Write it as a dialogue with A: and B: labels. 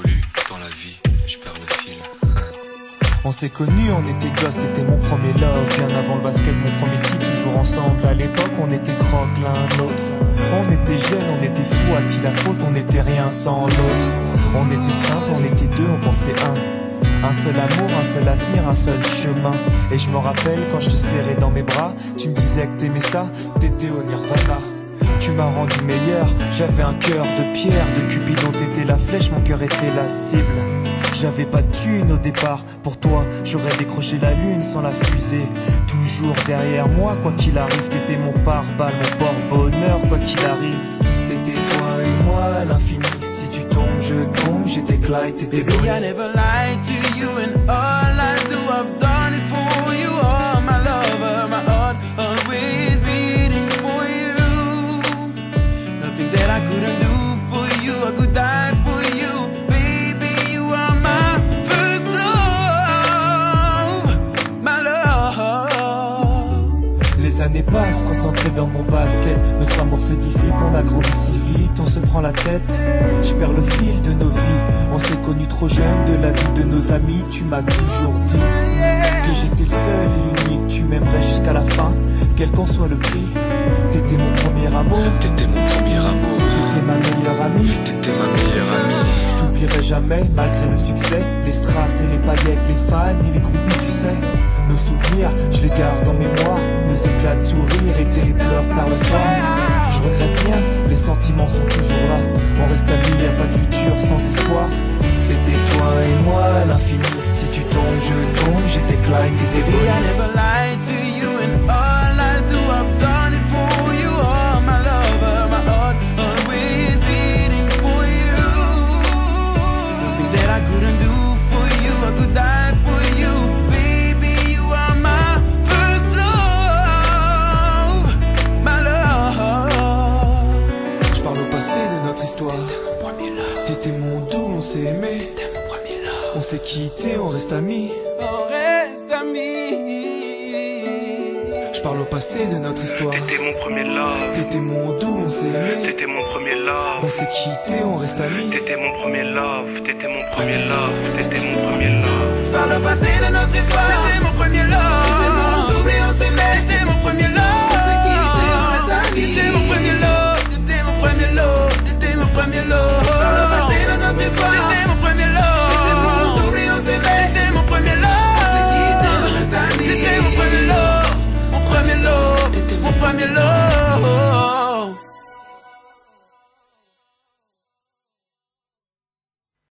A: j'évolue dans la vie, je perds le fil.
B: On s'est connus, on était gosses, c'était mon premier love. Bien avant le basket, mon premier titre, toujours ensemble. À l'époque, on était croque l'un l'autre. On était jeunes, on était fous, à qui la faute, on n'était rien sans l'autre. On était simple, on était deux, on pensait un seul amour, un seul avenir, un seul chemin. Et je me rappelle quand je te serrais dans mes bras, tu me disais que t'aimais ça, t'étais au Nirvana. Tu m'as rendu meilleur, j'avais un cœur de pierre. De Cupidon t'étais la flèche, mon cœur était la cible. J'avais pas de thune au départ, pour toi j'aurais décroché la lune sans la fusée. Toujours derrière moi, quoi qu'il arrive, t'étais mon pare-balles, mon porte-bonheur, quoi qu'il arrive. C'était toi et moi à l'infini. Si tu tombes, je tombe, j'étais Clyde, t'étais Bonnie.
C: Baby, I never lied to you, and all I do, I've done it for you. Oh, my lover, my heart always beating for you. Nothing that I couldn't do for you, I could die for you. Baby, you are my first love, my love.
B: Les années passent, concentrées dans mon basket. Notre amour se dissipe, on a grandi si vite, on se prend la tête. Je perds le fil de nos vies. On s'est connus trop jeunes, de la vie de nos amis. Tu m'as toujours dit que j'étais le seul et l'unique. Tu m'aimerais jusqu'à la fin, quel qu'en soit le prix. T'étais mon premier amour,
A: T'étais mon premier amour,
B: t'étais ma meilleure amie.
A: t'étais ma meilleure amie.
B: Je t'oublierai jamais, malgré le succès. Les strass et les paillettes, les fans et les groupies, tu sais. Nos souvenirs, je les garde en mémoire. Nos éclats de sourire et tes pleurs tard le soir. Je regrette rien, les sentiments sont toujours là. On reste amis, y'a pas de futur sans espoir. C'était toi et moi à l'infini. Si tu tombes, je tombe, j'étais Clyde, t'étais
C: Baby, I
B: Bonnie.
C: never lied to you, and all I do, I've done it for you. Oh, my lover, my heart always beating for you. Nothing that I couldn't do for you, I could die for you. Baby, you are my first love, my love.
B: Je parle au passé de notre histoire. T'étais mon doux, on s'est aimé. On s'est quitté, on reste amis.
C: On reste amis.
B: Je parle au passé de notre histoire.
D: T'étais mon premier love,
B: T'étais mon doux, on s'est aimé.
D: t'étais mon premier love.
B: On s'est quitté, on reste amis.
D: T'étais mon premier love, t'étais mon premier love, t'étais mon premier love.
C: Par le passé de notre histoire, t'étais mon premier